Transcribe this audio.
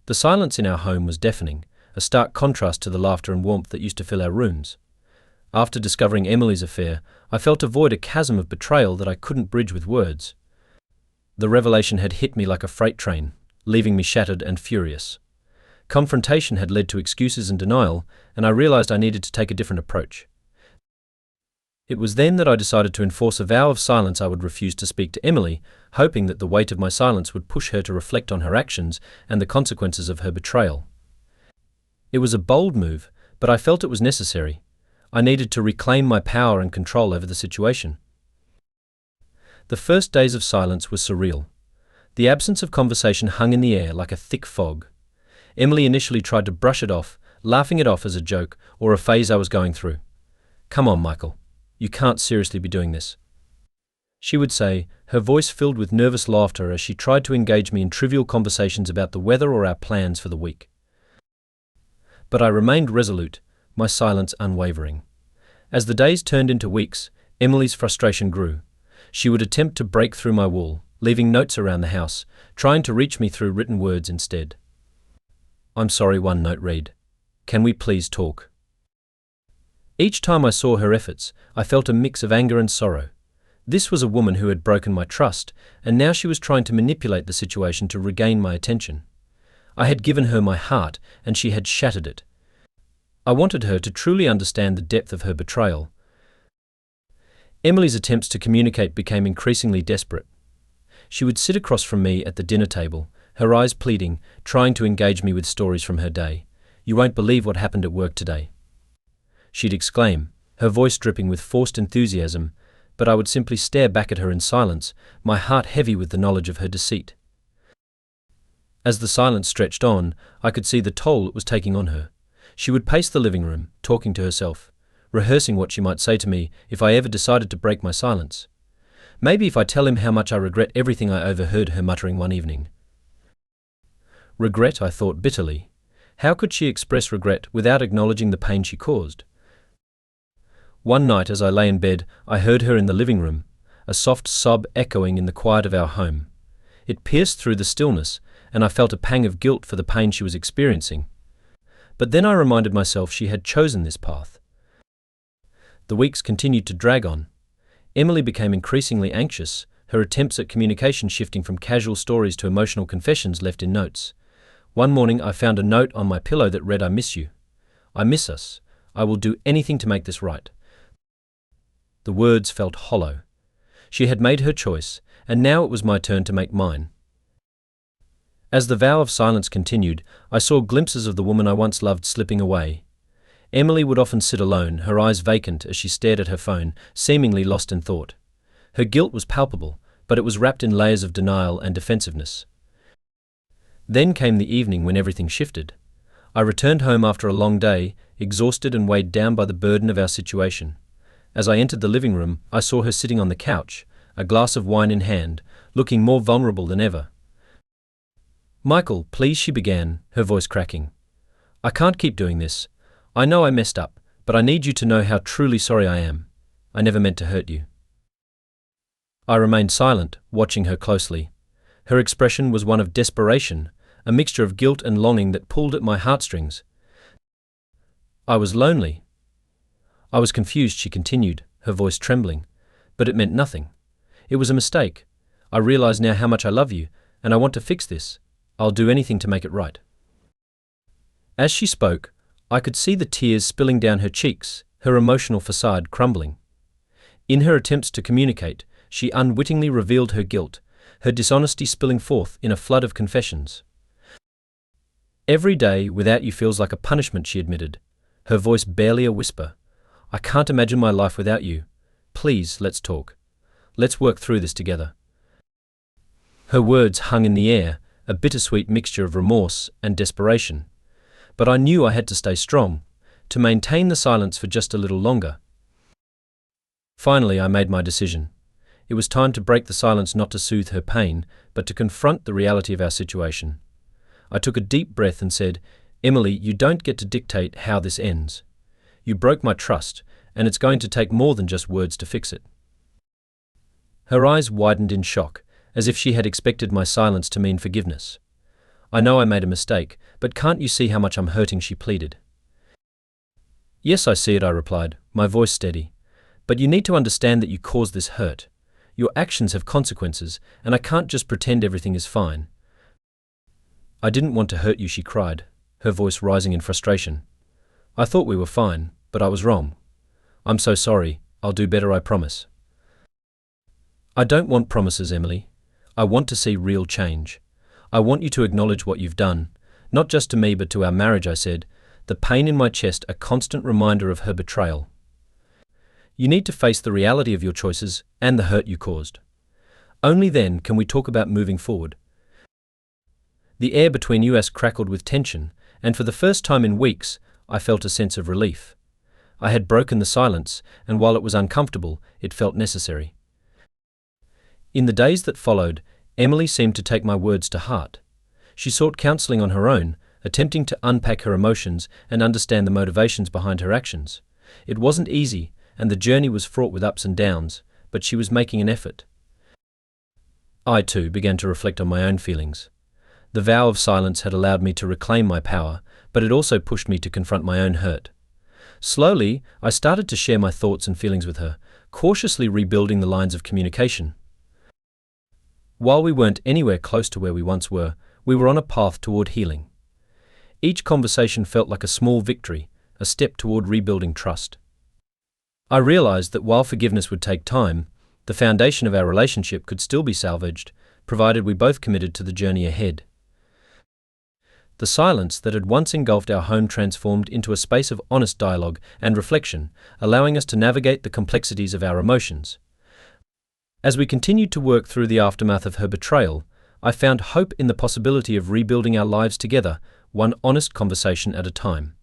The silence in our home was deafening, a stark contrast to the laughter and warmth that used to fill our rooms. After discovering Emily's affair, I felt a void, a chasm of betrayal that I couldn't bridge with words. The revelation had hit me like a freight train, leaving me shattered and furious. Confrontation had led to excuses and denial, and I realized I needed to take a different approach. It was then that I decided to enforce a vow of silence. I would refuse to speak to Emily, hoping that the weight of my silence would push her to reflect on her actions and the consequences of her betrayal. It was a bold move, but I felt it was necessary. I needed to reclaim my power and control over the situation. The first days of silence were surreal. The absence of conversation hung in the air like a thick fog. Emily initially tried to brush it off, laughing it off as a joke or a phase I was going through. "Come on, Michael. You can't seriously be doing this," she would say, her voice filled with nervous laughter as she tried to engage me in trivial conversations about the weather or our plans for the week. But I remained resolute, my silence unwavering. As the days turned into weeks, Emily's frustration grew. She would attempt to break through my wall, leaving notes around the house, trying to reach me through written words instead. "I'm sorry," one note read. "Can we please talk?" Each time I saw her efforts, I felt a mix of anger and sorrow. This was a woman who had broken my trust, and now she was trying to manipulate the situation to regain my attention. I had given her my heart, and she had shattered it. I wanted her to truly understand the depth of her betrayal. Emily's attempts to communicate became increasingly desperate. She would sit across from me at the dinner table, her eyes pleading, trying to engage me with stories from her day. "You won't believe what happened at work today," she'd exclaim, her voice dripping with forced enthusiasm, but I would simply stare back at her in silence, my heart heavy with the knowledge of her deceit. As the silence stretched on, I could see the toll it was taking on her. She would pace the living room, talking to herself, rehearsing what she might say to me if I ever decided to break my silence. Maybe if I tell him how much I regret everything, I overheard her muttering one evening. Regret, I thought bitterly. How could she express regret without acknowledging the pain she caused? One night as I lay in bed, I heard her in the living room, a soft sob echoing in the quiet of our home. It pierced through the stillness, and I felt a pang of guilt for the pain she was experiencing. But then I reminded myself she had chosen this path. The weeks continued to drag on. Emily became increasingly anxious, her attempts at communication shifting from casual stories to emotional confessions left in notes. One morning I found a note on my pillow that read, "I miss you. I miss us. I will do anything to make this right." The words felt hollow. She had made her choice, and now it was my turn to make mine. As the vow of silence continued, I saw glimpses of the woman I once loved slipping away. Emily would often sit alone, her eyes vacant as she stared at her phone, seemingly lost in thought. Her guilt was palpable, but it was wrapped in layers of denial and defensiveness. Then came the evening when everything shifted. I returned home after a long day, exhausted and weighed down by the burden of our situation. As I entered the living room, I saw her sitting on the couch, a glass of wine in hand, looking more vulnerable than ever. "Michael, please," she began, her voice cracking. "I can't keep doing this. I know I messed up, but I need you to know how truly sorry I am. I never meant to hurt you." I remained silent, watching her closely. Her expression was one of desperation, a mixture of guilt and longing that pulled at my heartstrings. "I was lonely. I was confused," she continued, her voice trembling, "but it meant nothing. It was a mistake. I realize now how much I love you, and I want to fix this. I'll do anything to make it right." As she spoke, I could see the tears spilling down her cheeks, her emotional facade crumbling. In her attempts to communicate, she unwittingly revealed her guilt, her dishonesty spilling forth in a flood of confessions. "Every day without you feels like a punishment," she admitted, her voice barely a whisper. "I can't imagine my life without you. Please, let's talk. Let's work through this together." Her words hung in the air, a bittersweet mixture of remorse and desperation. But I knew I had to stay strong, to maintain the silence for just a little longer. Finally, I made my decision. It was time to break the silence, not to soothe her pain, but to confront the reality of our situation. I took a deep breath and said, "Emily, you don't get to dictate how this ends. You broke my trust, and it's going to take more than just words to fix it." Her eyes widened in shock, as if she had expected my silence to mean forgiveness. I know I made a mistake, but can't you see how much I'm hurting, she pleaded. Yes, I see it, I replied, my voice steady. But you need to understand that you caused this hurt. Your actions have consequences, and I can't just pretend everything is fine. I didn't want to hurt you, she cried, her voice rising in frustration. I thought we were fine, but I was wrong. I'm so sorry, I'll do better, I promise. I don't want promises, Emily. I want to see real change. I want you to acknowledge what you've done, not just to me but to our marriage, I said, the pain in my chest a constant reminder of her betrayal. You need to face the reality of your choices and the hurt you caused. Only then can we talk about moving forward. The air between us crackled with tension, and for the first time in weeks, I felt a sense of relief. I had broken the silence, and while it was uncomfortable, it felt necessary. In the days that followed, Emily seemed to take my words to heart. She sought counseling on her own, attempting to unpack her emotions and understand the motivations behind her actions. It wasn't easy, and the journey was fraught with ups and downs, but she was making an effort. I, too, began to reflect on my own feelings. The vow of silence had allowed me to reclaim my power, but it also pushed me to confront my own hurt. Slowly, I started to share my thoughts and feelings with her, cautiously rebuilding the lines of communication. While we weren't anywhere close to where we once were, we were on a path toward healing. Each conversation felt like a small victory, a step toward rebuilding trust. I realized that while forgiveness would take time, the foundation of our relationship could still be salvaged, provided we both committed to the journey ahead. The silence that had once engulfed our home transformed into a space of honest dialogue and reflection, allowing us to navigate the complexities of our emotions. As we continued to work through the aftermath of her betrayal, I found hope in the possibility of rebuilding our lives together, one honest conversation at a time.